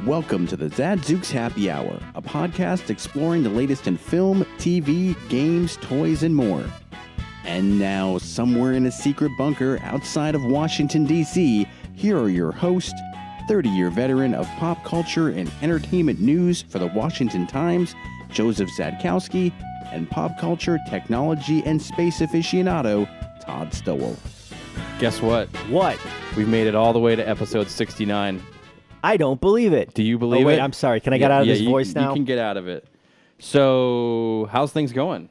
Welcome to the Zadzooks Happy Hour, a podcast exploring the latest in film, TV, games, toys, and more. And now, somewhere in a secret bunker outside of Washington, D.C., here are your hosts, 30-year veteran of pop culture and entertainment news for the Washington Times, Joseph Zadzooks, and pop culture, technology, and space aficionado, Todd Stowell. Guess what? What? We've made it all the way to episode 69. I don't believe it. Do you believe it? Wait, it? I'm sorry. Can I get out of this voice now? You can get out of it. So, how's things going?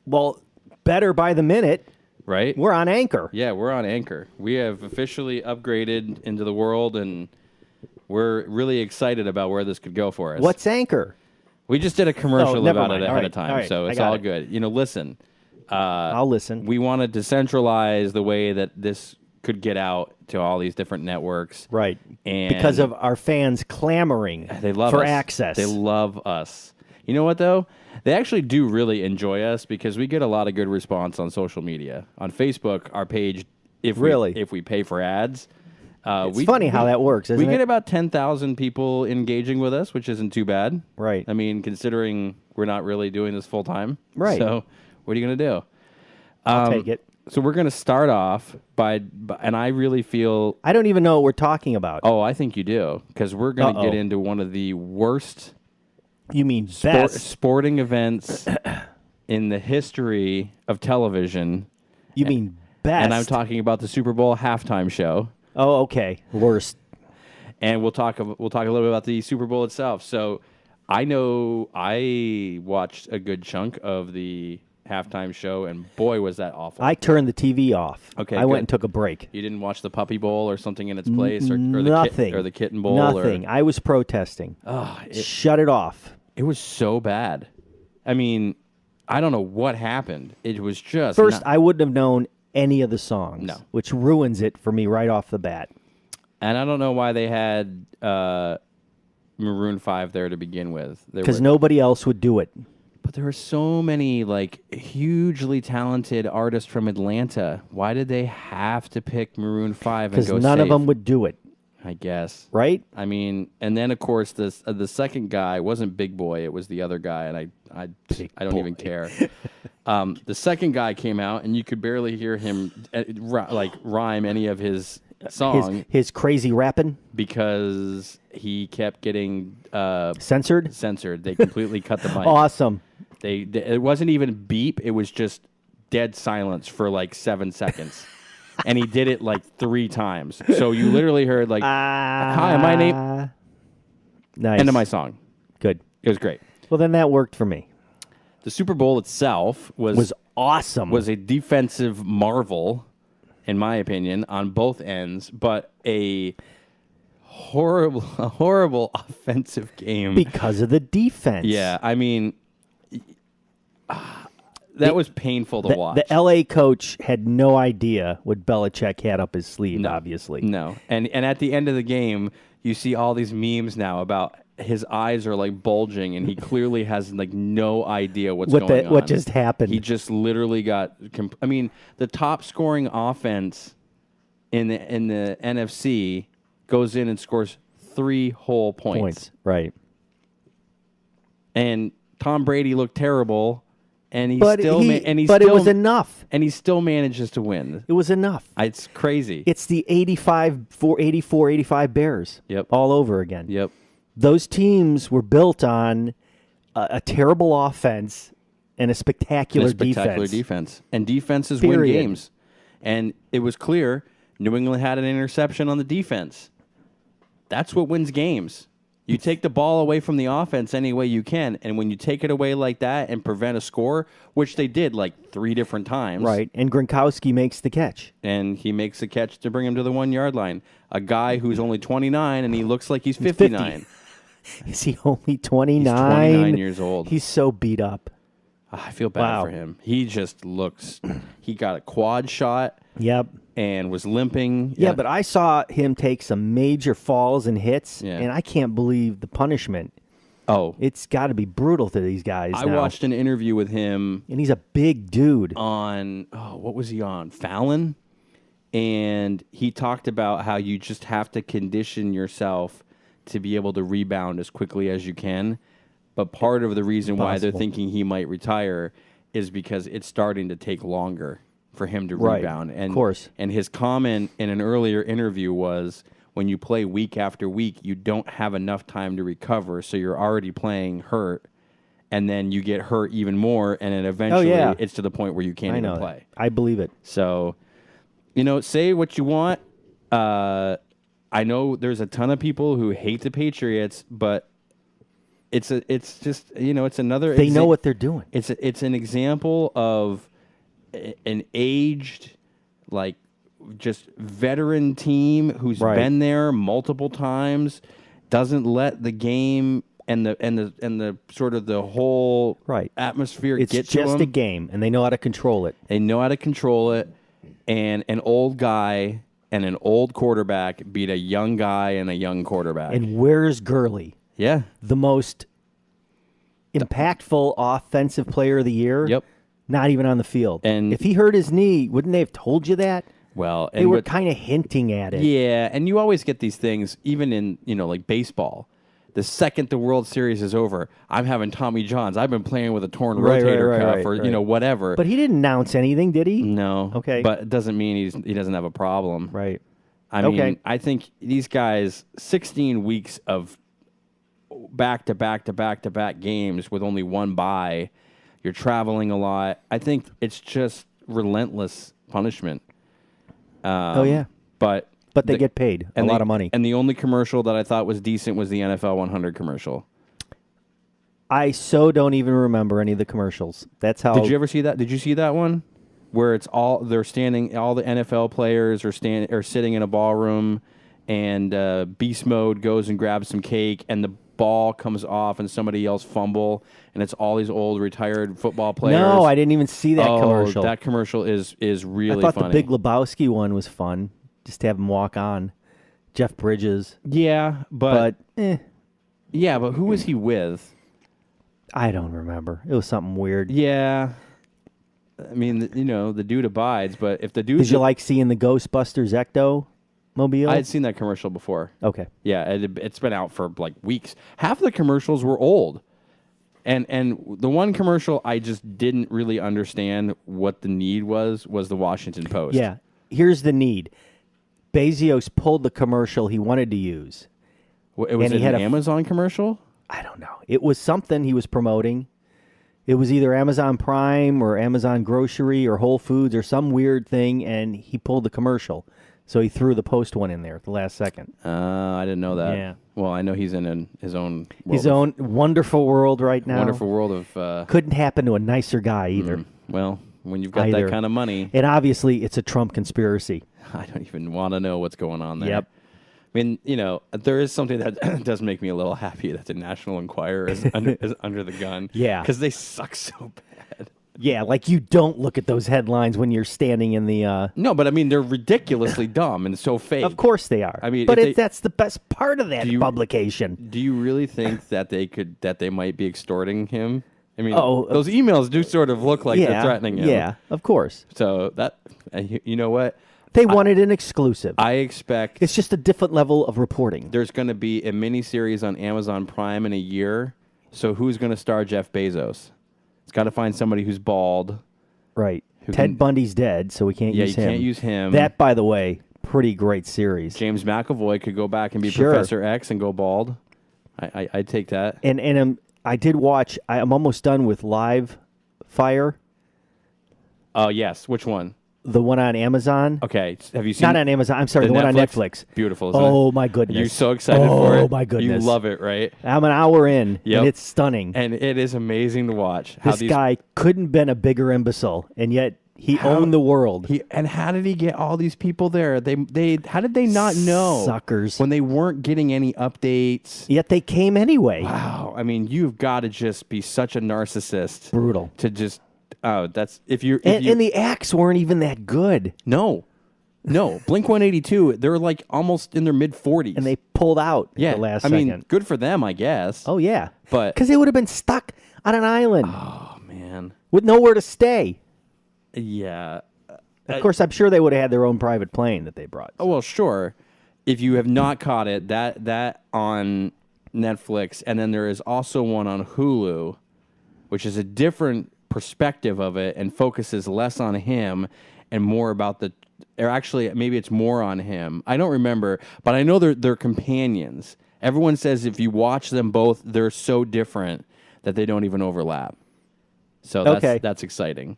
Well, better by the minute. Right? We're on Anchor. Yeah, we're on Anchor. We have officially upgraded into the world, and we're really excited about where this could go for us. What's Anchor? We just did a commercial about it ahead right. of time, all right. so it's all good. You know, listen. I'll listen. We wanted to centralize the way that this could get out to all these different networks. Right. And because of our fans clamoring for access. They love us. You know what, though? They actually do really enjoy us because we get a lot of good response on social media. On Facebook, our page, if we pay for ads. It's funny how that works, isn't it? We get about 10,000 people engaging with us, which isn't too bad. Right. I mean, considering we're not really doing this full time. Right. So what are you going to do? I'll take it. So we're going to start off by, and I really feel... I don't even know what we're talking about. Oh, I think you do, because we're going to get into one of the worst... You mean best? Sporting events in the history of television. You mean best? And I'm talking about the Super Bowl halftime show. Oh, okay. Worst. And we'll talk a little bit about the Super Bowl itself. So I know I watched a good chunk of the halftime show, and boy, was that awful. I turned the TV off. Okay, I went and took a break. You didn't watch the Puppy Bowl or something in its place, or Nothing. the Kitten Bowl? Nothing. I was protesting. Shut it off. It was so bad. I mean, I don't know what happened. It was just... First, I wouldn't have known any of the songs, No. which ruins it for me right off the bat. And I don't know why they had Maroon 5 there to begin with. Because nobody else would do it. But there were so many hugely talented artists from Atlanta. Why did they have to pick Maroon 5 and go Because none of them would do it. I guess. Right? I mean, and then of course the second guy wasn't Big Boy; it was the other guy, and I don't even care. The second guy came out, and you could barely hear him rhyme any of his song. His crazy rapping because he kept getting censored. They completely cut the mic. Awesome. It wasn't even beep; it was just dead silence for 7 seconds. And he did it 3 times. So you literally heard hi, my name. Nice. End of my song. Good. It was great. Well, then that worked for me. The Super Bowl itself was awesome. Was a defensive marvel, in my opinion, on both ends, but a horrible offensive game. Because of the defense. Yeah, I mean... That was painful to watch. The L.A. coach had no idea what Belichick had up his sleeve, obviously. No. And at the end of the game, you see all these memes now about his eyes are bulging, and he clearly has no idea what's going on. What just happened. He just literally got... I mean, the top scoring offense in the NFC goes in and scores 3 whole points. Right. And Tom Brady looked terrible... And it was enough. And he still manages to win. It was enough. It's crazy. It's the 85 Bears. Yep. All over again. Yep. Those teams were built on a terrible offense and a spectacular defense. And defenses win games. And it was clear New England had an interception on the defense. That's what wins games. You take the ball away from the offense any way you can, and when you take it away like that and prevent a score, which they did 3 different times. Right, and Gronkowski makes the catch. And he makes the catch to bring him to the 1-yard line. A guy who's only 29, and he looks like he's 59. Is he only 29? He's 29 years old. He's so beat up. I feel bad for him. He just looks... He got a quad shot. Yep. And was limping. Yeah, but I saw him take some major falls and hits, Yeah. and I can't believe the punishment. Oh. It's got to be brutal to these guys I now. watched an interview with him. And he's a big dude. On, what was he on? Fallon? And he talked about how you just have to condition yourself to be able to rebound as quickly as you can. But part of the reason why they're thinking he might retire is because it's starting to take longer for him to rebound. And, of course. And his comment in an earlier interview was, when you play week after week, you don't have enough time to recover, so you're already playing hurt, and then you get hurt even more, and then eventually it's to the point where you can't even play. I believe it. So, say what you want. I know there's a ton of people who hate the Patriots, but it's just it's another. They know what they're doing. It's an example of an aged, like, just veteran team who's been there multiple times, doesn't let the game and the sort of the whole atmosphere get to them. It's just a game, and they know how to control it. They know how to control it, and an old guy and an old quarterback beat a young guy and a young quarterback. And where's Gurley? Yeah. The most impactful offensive player of the year? Yep. Not even on the field. And if he hurt his knee, wouldn't they have told you that? Well, they were kind of hinting at it. Yeah, and you always get these things, even in, like baseball. The second the World Series is over, I'm having Tommy Johns. I've been playing with a torn rotator cuff or, whatever. But he didn't announce anything, did he? No. Okay. But it doesn't mean he doesn't have a problem. Right. I mean, I think these guys, 16 weeks of back-to-back games with only one bye, you're traveling a lot. I think it's just relentless punishment. But they get paid a lot of money. And the only commercial that I thought was decent was the NFL 100 commercial. I don't even remember any of the commercials. That's how. Did you ever see that? Did you see that one? Where it's all the NFL players are sitting in a ballroom, and Beast Mode goes and grabs some cake, and the ball comes off, and somebody else fumble, and it's all these old retired football players. No, I didn't even see that commercial. That commercial is really funny. I thought the Big Lebowski one was fun. Just to have him walk on. Jeff Bridges. Yeah, but yeah, but who was he with? I don't remember. It was something weird. Yeah. I mean, the dude abides, but if the dude... Did you like seeing the Ghostbusters Ecto-mobile? I had seen that commercial before. Okay. Yeah, it's been out for like weeks. Half of the commercials were old. And the one commercial I just didn't really understand what the need was the Washington Post. Yeah. Here's the need. Bezos pulled the commercial he wanted to use. It was an Amazon commercial? I don't know. It was something he was promoting. It was either Amazon Prime or Amazon Grocery or Whole Foods or some weird thing, and he pulled the commercial. So he threw the Post one in there at the last second. I didn't know that. Yeah. Well, I know he's in his own world. His own wonderful world right now. Wonderful world of... Couldn't happen to a nicer guy either. Well, when you've got that kind of money... And obviously, it's a Trump conspiracy. I don't even want to know what's going on there. Yep. I mean, there is something that does make me a little happy that the National Enquirer is under the gun. Yeah. Because they suck so bad. Yeah, like you don't look at those headlines when you're standing in the... No, but I mean, they're ridiculously dumb and so fake. Of course they are. I mean, but that's the best part of that publication. Do you really think that they might be extorting him? I mean, those emails do sort of look like they're threatening him. Yeah, of course. So that, you know what? They wanted an exclusive. I expect... It's just a different level of reporting. There's going to be a miniseries on Amazon Prime in a year. So who's going to star Jeff Bezos? It's got to find somebody who's bald. Right. Ted Bundy's dead, so we can't use him. Yeah, you can't use him. That, by the way, pretty great series. James McAvoy could go back and be Professor X and go bald. I'd take that. And I did watch... I'm almost done with Live Fire. Oh, yes. Which one? The one on Amazon. Okay. Have you seen... Not on Amazon. I'm sorry. The one on Netflix. Beautiful, isn't it? Oh, my goodness. You're so excited for it. Oh, my goodness. You love it, right? I'm an hour in, and it's stunning. And it is amazing to watch. This guy couldn't have been a bigger imbecile, and yet he owned the world. And how did he get all these people there? How did they not know? Suckers. When they weren't getting any updates. Yet they came anyway. Wow. I mean, you've got to just be such a narcissist. Brutal. To just... Oh, that's and the acts weren't even that good. No, Blink 182. They're like almost in their mid-40s, and they pulled out. At the last second. I mean, good for them, I guess. Oh yeah, but because they would have been stuck on an island. Oh man, with nowhere to stay. Yeah, of course, I'm sure they would have had their own private plane that they brought. Oh well, sure. if you have not caught it, that on Netflix, and then there is also one on Hulu, which is a different perspective of it and focuses less on him and more about or actually maybe it's more on him. I don't remember, but I know they're companions. Everyone says if you watch them both, they're so different that they don't even overlap. So that's exciting.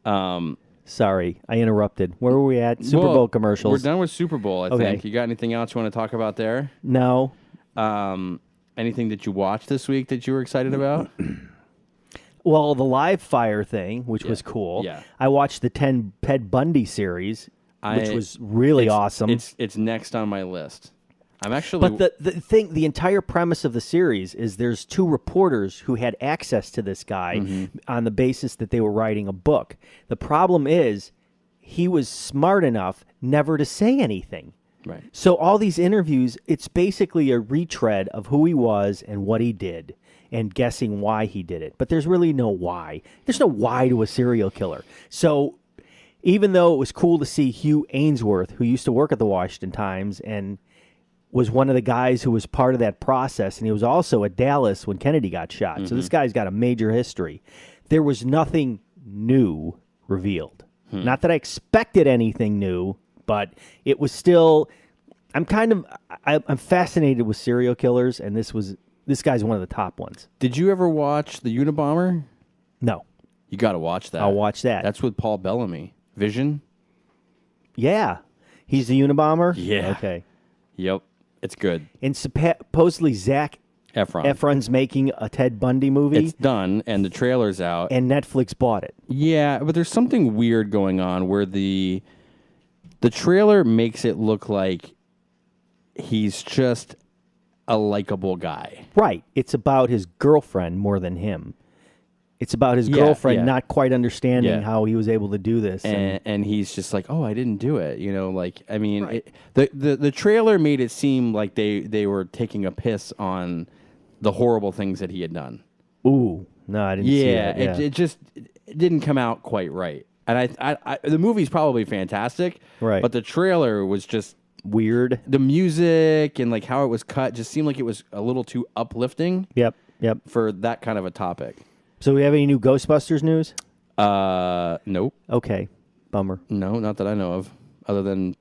Sorry, I interrupted. Where were we at? Super Bowl commercials. We're done with Super Bowl, I think. You got anything else you want to talk about there? No. Anything that you watched this week that you were excited about? Well, the live fire thing, which was cool. Yeah. I watched the Ted Bundy series, which was really awesome. It's next on my list. I'm actually... But the entire premise of the series is there's two reporters who had access to this guy on the basis that they were writing a book. The problem is he was smart enough never to say anything. Right. So all these interviews, it's basically a retread of who he was and what he did and guessing why he did it. But there's really no why. There's no why to a serial killer. So even though it was cool to see Hugh Ainsworth, who used to work at the Washington Times and was one of the guys who was part of that process, and he was also at Dallas when Kennedy got shot. So this guy's got a major history. There was nothing new revealed. Not that I expected anything new, but it was still... I'm fascinated with serial killers, and this guy's one of the top ones. Did you ever watch The Unabomber? No. You got to watch that. I'll watch that. That's with Paul Bellamy. Vision? Yeah. He's the Unabomber? Yeah. Okay. Yep. It's good. And supposedly Zac Efron's making a Ted Bundy movie. It's done, and the trailer's out. And Netflix bought it. Yeah, but there's something weird going on where the trailer makes it look like he's just a likable guy. Right. It's about his girlfriend more than him. It's about his girlfriend not quite understanding how he was able to do this. And he's just like, oh, I didn't do it. You know, like, I mean, the trailer made it seem like they were taking a piss on the horrible things that he had done. Ooh. No, I didn't see that. Yeah, it just didn't come out quite right. And I the movie's probably fantastic. Right. But the trailer was just weird. The music and like how it was cut just seemed like it was a little too uplifting. Yep. For that kind of a topic. So we have any new Ghostbusters news? Nope. Okay. Bummer. No, not that I know of. Other than,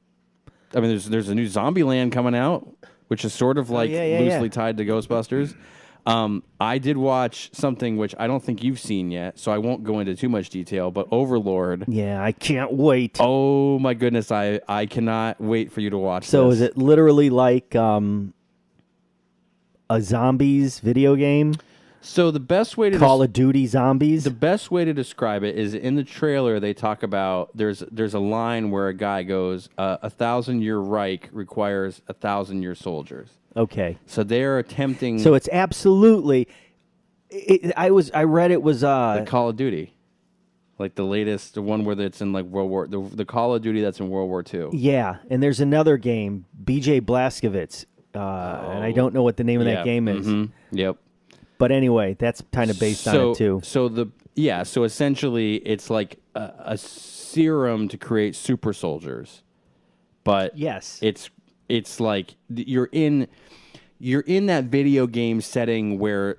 I mean, there's a new Zombieland coming out, which is sort of like loosely tied to Ghostbusters. I did watch something which I don't think you've seen yet, so I won't go into too much detail, but Overlord. Yeah, I can't wait. Oh, my goodness. I cannot wait for you to watch this. So is it literally like a zombies video game? So the best way to Call of Duty Zombies? The best way to describe it is in the trailer they talk about there's a line where a guy goes, 1,000-year Reich requires 1,000-year soldiers. Okay. So they're attempting. So it's absolutely. I read it was the Call of Duty, like the latest, the one where it's in like World War, the Call of Duty that's in World War II. Yeah, and there's another game, BJ Blazkowicz, and I don't know what the name of that game is. Mm-hmm. Yep. But anyway, that's kind of based on it too. So essentially, it's like a serum to create super soldiers, but yes, it's like you're in that video game setting where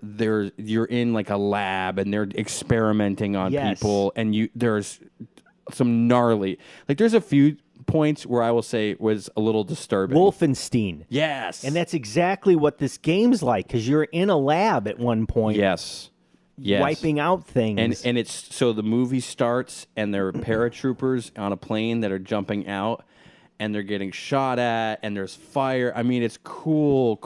you're in like a lab and they're experimenting on people, and there's some gnarly, like there's a few points where I will say was a little disturbing. Wolfenstein. Yes. And that's exactly what this game's like, because you're in a lab at one point. Yes. Wiping out things. And it's so the movie starts and there are paratroopers on a plane that are jumping out and they're getting shot at and there's fire. I mean, it's cool.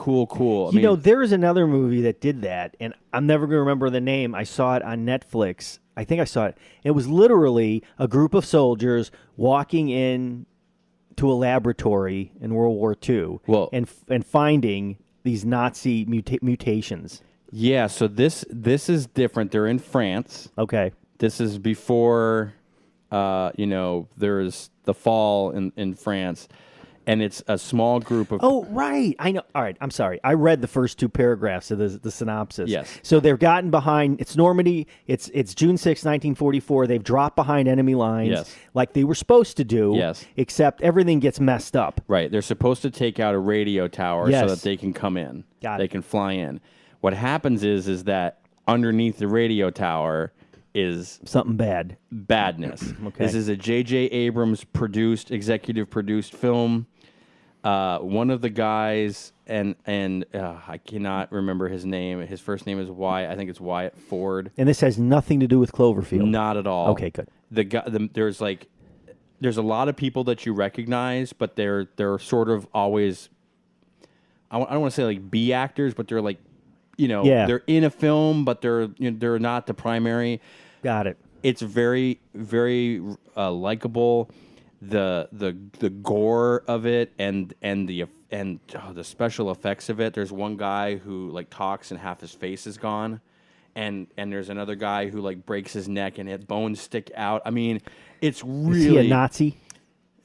You know, there is another movie that did that, and I'm never going to remember the name. I saw it on Netflix. I think I saw it. It was literally a group of soldiers walking in to a laboratory in World War II and finding these Nazi mutations. Yeah, so this is different. They're in France. Okay. This is before, there's the fall in France. and it's a small group of. Oh, right. I know. All right. I'm sorry. I read the first 2 paragraphs of the synopsis. Yes. So they've gotten behind. It's Normandy. It's June 6, 1944. They've dropped behind enemy lines, Yes. like they were supposed to do. Yes. Except everything gets messed up. Right. They're supposed to take out a radio tower Yes. so that they can come in. Got they it. can fly in. What happens is that underneath the radio tower is Something bad. badness. Okay. This is a J.J. Abrams executive produced film. One of the guys, and I cannot remember his name. His first name is Wyatt. I think it's Wyatt Ford. And this has nothing to do with Cloverfield. Not at all. Okay, good. There's a lot of people that you recognize, but they're sort of always. I don't want to say like B actors, but they're like, they're in a film, but they're not the primary. Got it. It's very, very likable. The gore of it and the special effects of it. There's one guy who like talks and half his face is gone, and there's another guy who like breaks his neck and his bones stick out. I mean, it's really. Is he a Nazi?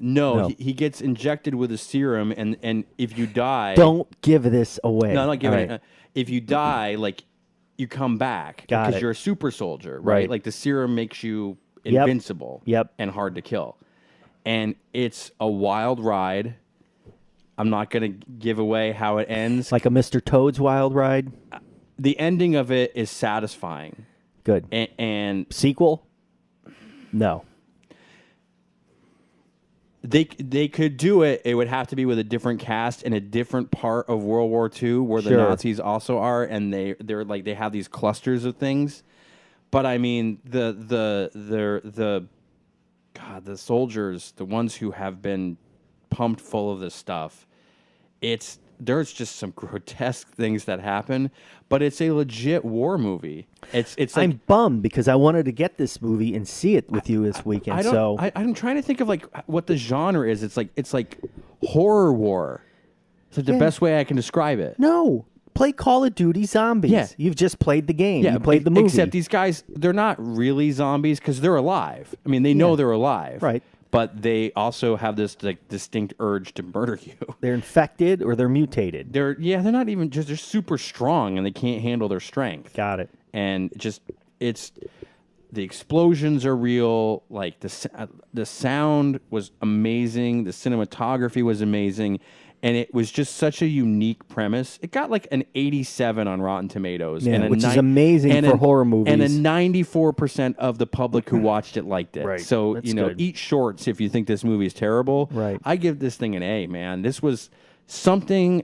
No. He gets injected with a serum, and if you die, Don't give this away. no, I'm not giving All it. right. If you die, like you come back Got because it. you're a super soldier, right? Right. Like the serum makes you Yep. invincible, Yep. and hard to kill. And it's a wild ride. I'm not going to give away how it ends. Like a Mr. Toad's Wild Ride? The ending of it is satisfying. Good. And Sequel? No. they could do it. It would have to be with a different cast in a different part of World War II where the Sure. Nazis also are, and they're like they have these clusters of things. But I mean the soldiers, the ones who have been pumped full of this stuff, there's just some grotesque things that happen, but it's a legit war movie. It's like, I'm bummed because I wanted to get this movie and see it with you this weekend. I'm trying to think of like what the genre is. It's like horror war. It's like the best way I can describe it. No. Play Call of Duty Zombies. Yeah. You've just played the game. You played the movie. Except these guys, they're not really zombies because they're alive. I mean, they know they're alive. Right. But they also have this like distinct urge to murder you. They're infected or they're mutated. They're not even just, they're super strong and they can't handle their strength. Got it. And the explosions are real. Like the sound was amazing. The cinematography was amazing. And it was just such a unique premise. It got like an 87 on Rotten Tomatoes. Yeah, and which is amazing for horror movies. And a 94% of the public who watched it liked it. Right. So, That's good. good. Eat shorts if you think this movie is terrible. Right. I give this thing an A, man. This was something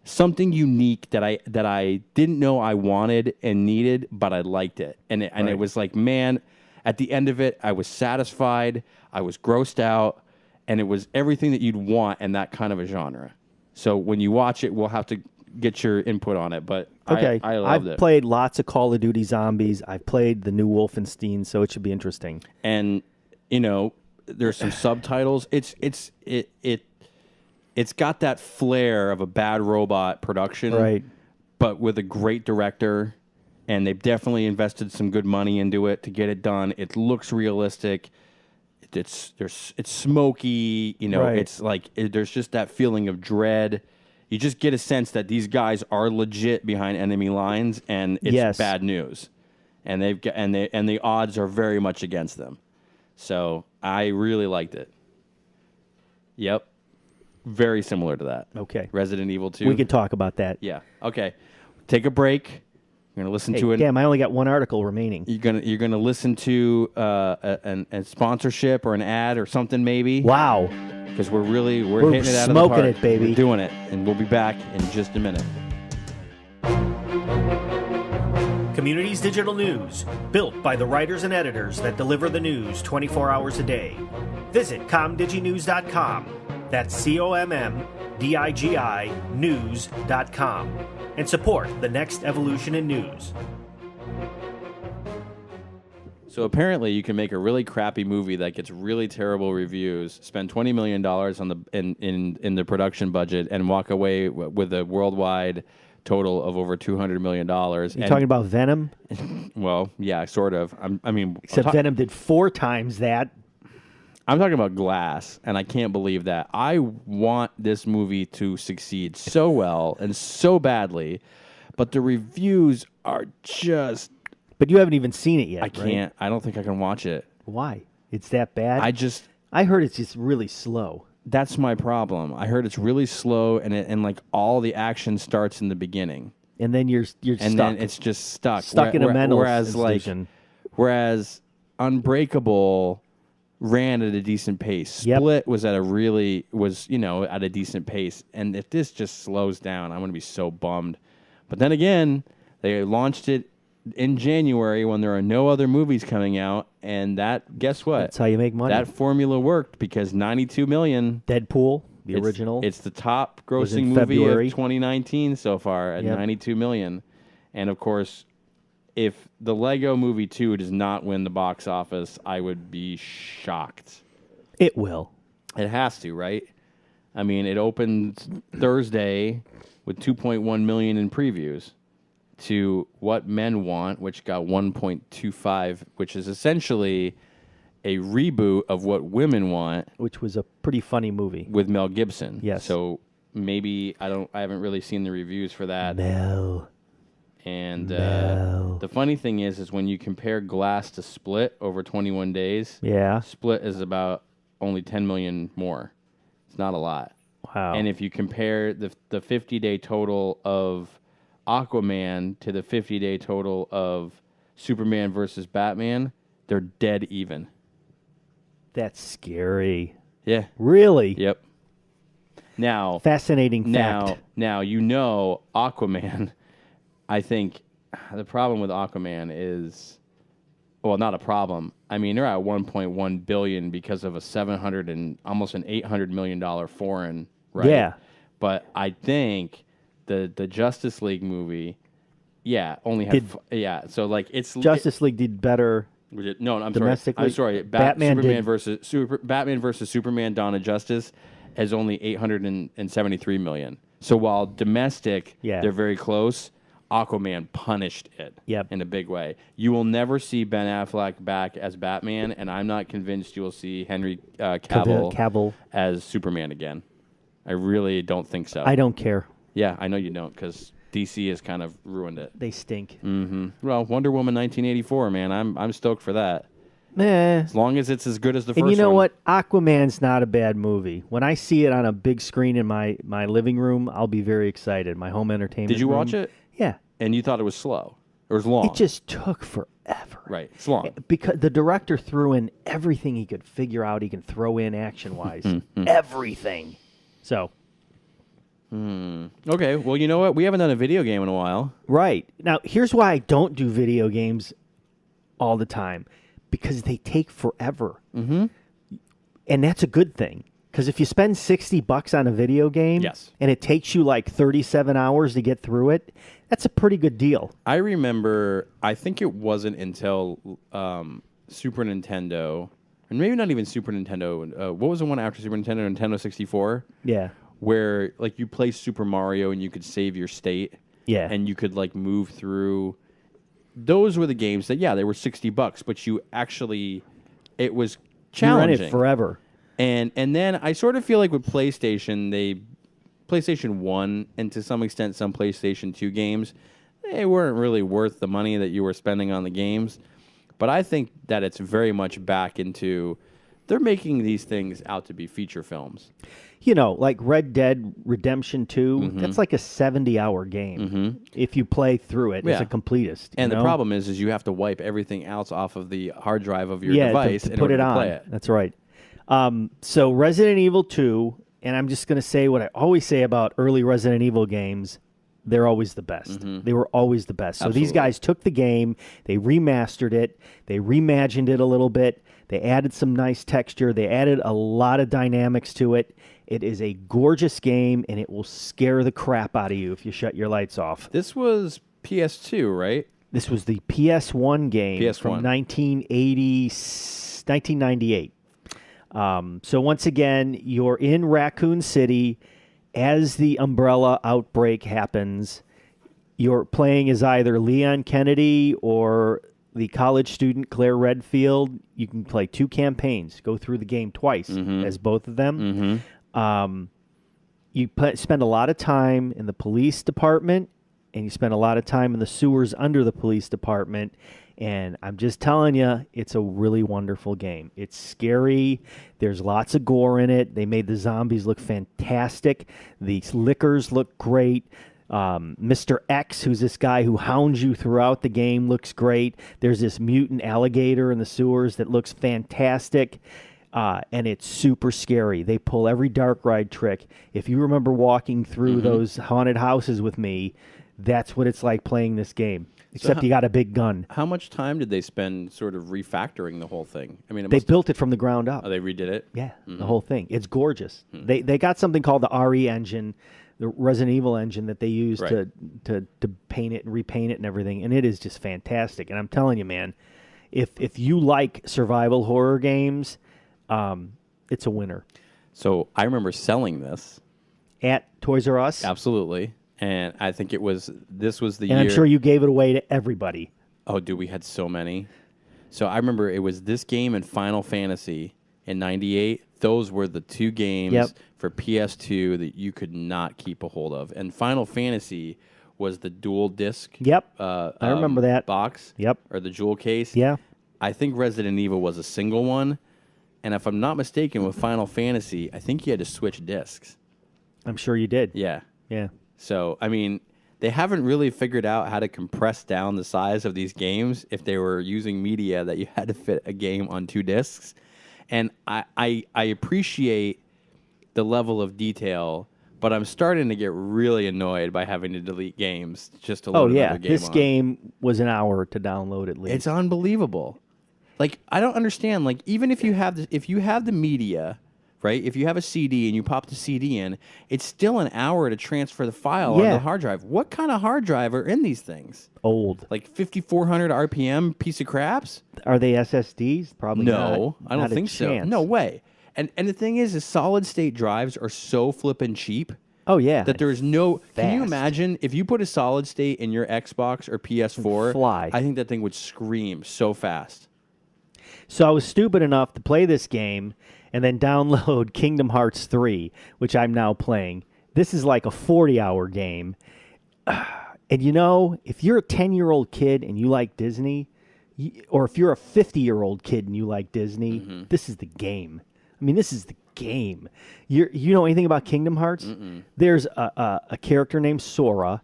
unique that I didn't know I wanted and needed, but I liked it. And it was like, man, at the end of it, I was satisfied. I was grossed out. And it was everything that you'd want in that kind of a genre. So when you watch it, we'll have to get your input on it. But Okay. I loved it. I've played lots of Call of Duty Zombies. I've played the new Wolfenstein, so it should be interesting. And there's some subtitles. It's got that flair of a Bad Robot production, Right. But with a great director. And they've definitely invested some good money into it to get it done. It looks realistic. It's smoky, Right. It's like there's just that feeling of dread. You just get a sense that these guys are legit behind enemy lines, and it's bad news. And the odds are very much against them. So I really liked it. Yep, very similar to that. Okay. Resident Evil 2. We can talk about that. Yeah. Okay. Take a break. You're gonna listen to it. Damn, I only got one article remaining. You're gonna listen to a sponsorship or an ad or something maybe. Wow. Because we're hitting it out of the smoking park. it, baby. We're doing it, and we'll be back in just a minute. Communities Digital News, built by the writers and editors that deliver the news 24 hours a day. Visit comdiginews.com. That's COMMDIGI news.com. And support the next evolution in news. So apparently, you can make a really crappy movie that gets really terrible reviews, spend $20 million on in the production budget, and walk away with a worldwide total of over $200 million. You're talking about Venom? Well, yeah, sort of. Except Venom did 4 times that. I'm talking about Glass, and I can't believe that. I want this movie to succeed so well and so badly, but the reviews are just... But you haven't even seen it yet, I can't. I don't think I can watch it. Why? It's that bad? I heard it's just really slow. That's my problem. I heard it's really slow, and like all the action starts in the beginning. And then you're and stuck. Then it's just stuck. Stuck in a mental institution. Whereas Unbreakable ran at a decent pace. Yep. Split was at a decent pace. And if this just slows down, I'm going to be so bummed. But then again, they launched it in January when there are no other movies coming out, and guess what? That's how you make money. That formula worked because $92 million. Deadpool, the original. It's the top grossing movie February. of 2019 so far at $92 million. And of course, if the Lego Movie 2 does not win the box office, I would be shocked. It will. It has to, right? I mean, it opened Thursday with 2.1 million in previews to What Men Want, which got 1.25, which is essentially a reboot of What Women Want, which was a pretty funny movie with Mel Gibson. Yes. So maybe I haven't really seen the reviews for that. Mel. And the funny thing is when you compare Glass to Split over 21 days, Split is about only 10 million more. It's not a lot. Wow. And if you compare the 50-day total of Aquaman to the 50-day total of Superman versus Batman, they're dead even. That's scary. Yeah. Really? Yep. Now, fascinating fact. Now Aquaman. I think the problem with Aquaman is, well, not a problem. I mean, they're at 1.1 billion because of a $700 and almost an $800 million foreign, right? Yeah. But I think the Justice League movie, only had So like Justice League did better. No, I'm domestically. sorry. Batman versus Superman: Dawn of Justice has only 873 million. So while domestic, they're very close. Aquaman punished it in a big way. You will never see Ben Affleck back as Batman, and I'm not convinced you will see Henry Cavill as Superman again. I really don't think so. I don't care. Yeah, I know you don't, because DC has kind of ruined it. They stink. Mm-hmm. Well, Wonder Woman 1984, man, I'm stoked for that. As long as it's as good as the first one. And you know what? Aquaman's not a bad movie. When I see it on a big screen in my living room, I'll be very excited. My home entertainment Did you room. watch it? Yeah. And you thought it was slow? Or it was long? It just took forever. Right. It's long. Because the director threw in everything he could figure out he can throw in action-wise. Everything. So. Okay. Well, you know what? We haven't done a video game in a while. Right. Now, here's why I don't do video games all the time. Because they take forever. Mm-hmm. And that's a good thing. Because if you spend $60 on a video game and it takes you like 37 hours to get through it, that's a pretty good deal. I remember, I think it wasn't until Super Nintendo, and maybe not even Super Nintendo. What was the one after Super Nintendo? Nintendo 64? Yeah. Where like you play Super Mario and you could save your state. Yeah. And you could like move through. Those were the games that, they were $60, but you actually, it was challenging. You run it forever. And then I sort of feel like with PlayStation 1 and to some extent some PlayStation 2 games, they weren't really worth the money that you were spending on the games. But I think that it's very much back into, they're making these things out to be feature films. You know, like Red Dead Redemption 2, that's like a 70-hour game if you play through it as a completist. And the problem is you have to wipe everything else off of the hard drive of your device to in put order it to on. play it. That's right. So Resident Evil 2, and I'm just going to say what I always say about early Resident Evil games, they're always the best. They were always the best. So these guys took the game, they remastered it, they reimagined it a little bit, they added some nice texture, they added a lot of dynamics to it. It is a gorgeous game, and it will scare the crap out of you if you shut your lights off. This was PS2, right? This was the PS1 game from 1998. So once again, you're in Raccoon City as the Umbrella outbreak happens. You're playing as either Leon Kennedy or the college student Claire Redfield. You can play 2 campaigns, go through the game twice as both of them. You spend a lot of time in the police department, and you spend a lot of time in the sewers under the police department. And I'm just telling you, it's a really wonderful game. It's scary. There's lots of gore in it. They made the zombies look fantastic. The lickers look great. Mr. X, who's this guy who hounds you throughout the game, looks great. There's this mutant alligator in the sewers that looks fantastic. And it's super scary. They pull every dark ride trick. If you remember walking through those haunted houses with me, that's what it's like playing this game. Except you got a big gun. How much time did they spend sort of refactoring the whole thing? I mean, They built it from the ground up. Oh, they redid it? Yeah, the whole thing. It's gorgeous. They got something called the RE engine, the Resident Evil engine that they use to paint it and repaint it and everything, and it is just fantastic. And I'm telling you, man, if you like survival horror games, it's a winner. So I remember selling this. At Toys R Us? Absolutely. And I think this was the year. And I'm sure you gave it away to everybody. Oh, dude, we had so many. So I remember it was this game and Final Fantasy in '98. Those were the 2 games for PS2 that you could not keep a hold of. And Final Fantasy was the dual disc. I remember that box. Or the jewel case. Yeah. I think Resident Evil was a single one. And if I'm not mistaken, with Final Fantasy, I think you had to switch discs. I'm sure you did. Yeah. Yeah. So, I mean, they haven't really figured out how to compress down the size of these games if they were using media that you had to fit a game on 2 discs. And I appreciate the level of detail, but I'm starting to get really annoyed by having to delete games just to load another game this on. game was an hour to download at least. It's unbelievable. Like, I don't understand. Like, even if you have the media, right? If you have a CD and you pop the CD in, it's still an hour to transfer the file on the hard drive. What kind of hard drive are in these things? Old. Like 5,400 RPM piece of craps? Are they SSDs? Probably not. No, I don't think so. No way. And the thing is solid state drives are so flippin' cheap. Oh, yeah. That there is no... Fast. Can you imagine if you put a solid state in your Xbox or PS4? Fly. I think that thing would scream so fast. So I was stupid enough to play this game and then download Kingdom Hearts 3, which I'm now playing. This is like a 40-hour game. And you know, if you're a 10-year-old kid and you like Disney, or if you're a 50-year-old kid and you like Disney, this is the game. I mean, this is the game. You know anything about Kingdom Hearts? There's a character named Sora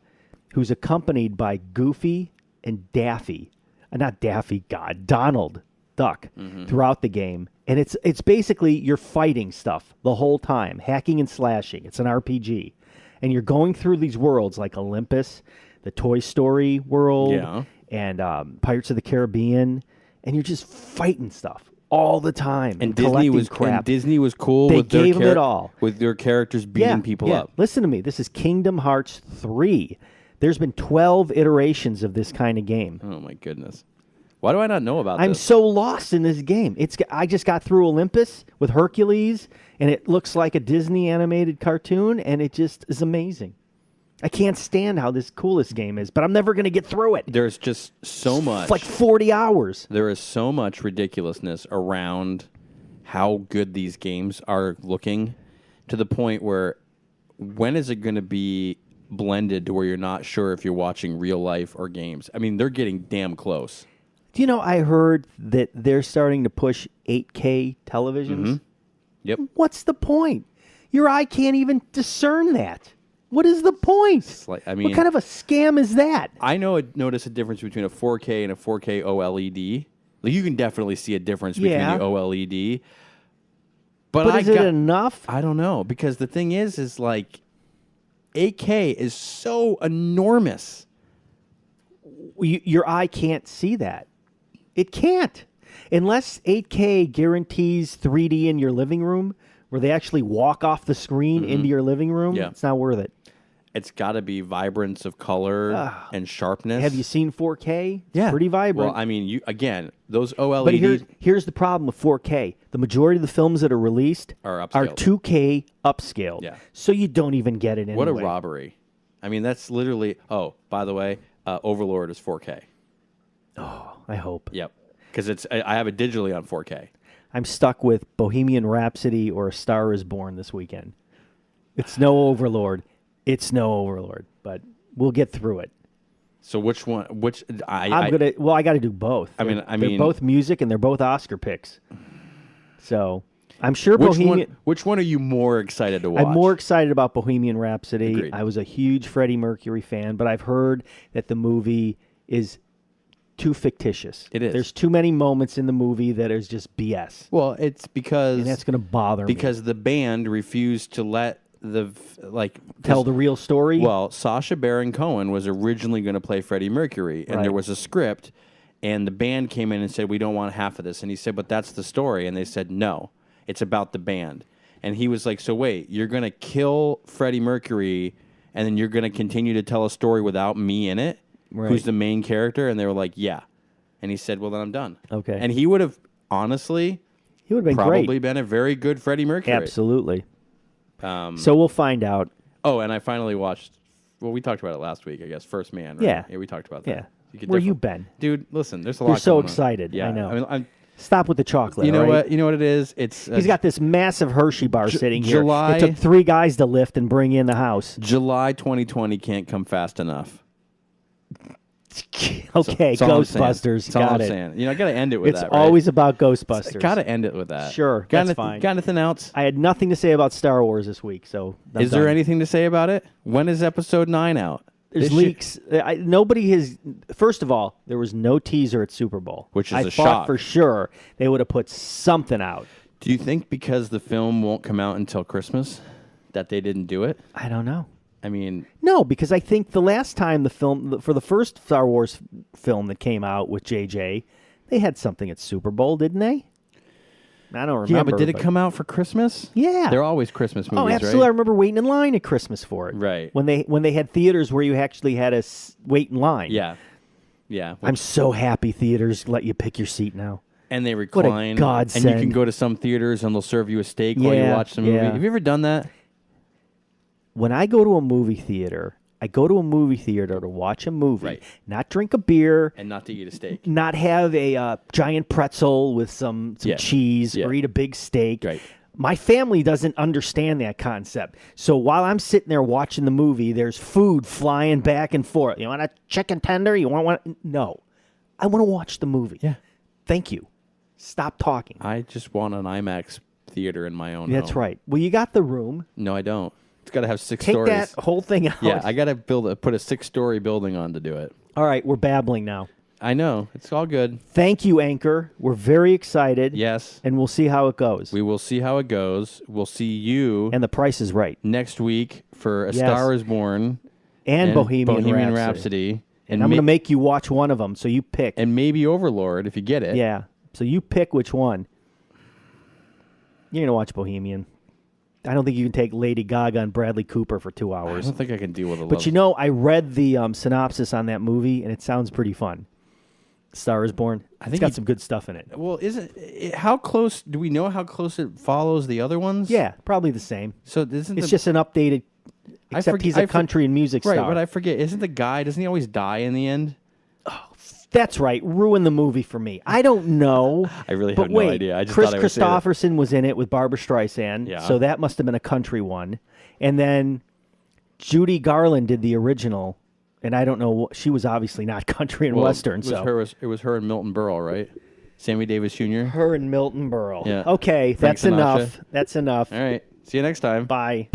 who's accompanied by Goofy and Daffy. Not Daffy, Donald Duck throughout the game. And it's basically you're fighting stuff the whole time, hacking and slashing. It's an RPG. And you're going through these worlds like Olympus, the Toy Story world, and Pirates of the Caribbean, and you're just fighting stuff all the time. And Disney was cool they with gave them it all. With their characters beating people up. Listen to me. This is Kingdom Hearts 3. There's been 12 iterations of this kind of game. Oh, my goodness. Why do I not know about this? I'm so lost in this game. I just got through Olympus with Hercules, and it looks like a Disney animated cartoon, and it just is amazing. I can't stand how cool this game is, but I'm never going to get through it. There's just so much. It's like 40 hours. There is so much ridiculousness around how good these games are looking, to the point where when is it going to be blended to where you're not sure if you're watching real life or games? I mean, they're getting damn close. Do you know, I heard that they're starting to push 8K televisions? Yep. What's the point? Your eye can't even discern that. What is the point? Like, I mean, what kind of a scam is that? I notice a difference between a 4K and a 4K OLED. Like, you can definitely see a difference between the OLED. But is it enough? I don't know, because the thing is like 8K is so enormous. Your eye can't see that. It can't. Unless 8K guarantees 3D in your living room, where they actually walk off the screen into your living room, it's not worth it. It's got to be vibrance of color and sharpness. Have you seen 4K? Yeah. It's pretty vibrant. Well, I mean, those OLEDs... But here's the problem with 4K. The majority of the films that are released are 2K upscaled. Yeah. So you don't even get it anyway. What a robbery. I mean, that's literally... Oh, by the way, Overlord is 4K. Oh, I hope. Yep. Because I have it digitally on 4K. I'm stuck with Bohemian Rhapsody or A Star Is Born this weekend. It's no Overlord. But we'll get through it. So which one? I got to do both. They're both music and they're both Oscar picks. So I'm sure which one are you more excited to watch? I'm more excited about Bohemian Rhapsody. Agreed. I was a huge Freddie Mercury fan, but I've heard that the movie is too fictitious. It is. There's too many moments in the movie that is just BS. Well, it's because and that's going to bother me. Because the band refused to let tell the real story. Well, Sacha Baron Cohen was originally going to play Freddie Mercury, and there was a script, and the band came in and said, "We don't want half of this." And he said, "But that's the story." And they said, "No, it's about the band." And he was like, "So wait, you're going to kill Freddie Mercury, and then you're going to continue to tell a story without me in it?" Right. Who's the main character? And they were like, yeah. And he said, well, then I'm done. Okay. And he would have, honestly, been probably great. Been a very good Freddie Mercury. Absolutely. So we'll find out. Oh, and I finally watched, well, we talked about it last week, I guess, First Man, right? Yeah. Yeah, we talked about that. Yeah. Where you been? Dude, listen, there's a lot You're so going on. excited. Yeah. I know. I mean, stop with the chocolate. You know right? what? You know what it is? It's he's got this massive Hershey bar sitting here. July. It took 3 guys to lift and bring in the house. July 2020 can't come fast enough. Okay, Ghostbusters.Got it. Saying. You know, I got to end it with it's that. Right? Always about Ghostbusters. Got to end it with that. Sure, that's fine. Got anything else? I had nothing to say about Star Wars this week, so is there anything to say about it? When is Episode 9 out? There's leaks. Nobody has. First of all, there was no teaser at Super Bowl, which is I a thought shock. For sure they would have put something out. Do you think because the film won't come out until Christmas that they didn't do it? I don't know. I mean, no, because I think the last time for the first Star Wars film that came out with JJ, they had something at Super Bowl, didn't they? I don't remember. Yeah, but did it come out for Christmas? Yeah, they're always Christmas movies. Oh, absolutely! Right? I remember waiting in line at Christmas for it. Right when they had theaters where you actually had to wait in line. Yeah, yeah. I'm so happy theaters let you pick your seat now. And they recline. What a godsend. And you can go to some theaters and they'll serve you a steak while you watch the movie. Have you ever done that? When I go to a movie theater, I go to a movie theater to watch a movie, not drink a beer. And not to eat a steak. Not have a giant pretzel with some cheese or eat a big steak. Right. My family doesn't understand that concept. So while I'm sitting there watching the movie, there's food flying back and forth. You want a chicken tender? You want one? No. I want to watch the movie. Yeah. Thank you. Stop talking. I just want an IMAX theater in my own That's home. right. Well, you got the room. No, I don't. It's got to have 6 Take stories. Take that whole thing out. Yeah, I got to put a 6-story building on to do it. All right, we're babbling now. I know. It's all good. Thank you, Anchor. We're very excited. Yes. And we'll see how it goes. We will see how it goes. We'll see you. And the price is right. Next week for A Star Is Born. And Bohemian Rhapsody. And I'm going to make you watch one of them, so you pick. And maybe Overlord if you get it. Yeah. So you pick which one. You're going to watch Bohemian. I don't think you can take Lady Gaga and Bradley Cooper for 2 hours. I don't think I can deal with it. But you know, I read the synopsis on that movie, and it sounds pretty fun. Star Is Born. It's got some good stuff in it. Well, how close, do we know how close it follows the other ones? Yeah, probably the same. So it's just an updated, except he's a country and music star. Right, but I forget, isn't the guy, doesn't he always die in the end? Oh, that's right. Ruin the movie for me. I don't know. I really have no idea. I just Chris thought I Christopherson was in it with Barbra Streisand, so that must have been a country one. And then Judy Garland did the original, and I don't know. She was obviously not country and western. It was her and Milton Berle, right? Sammy Davis Jr. Her and Milton Berle. Yeah. Okay, Frank that's Sinatra. enough. That's enough. All right. See you next time. Bye.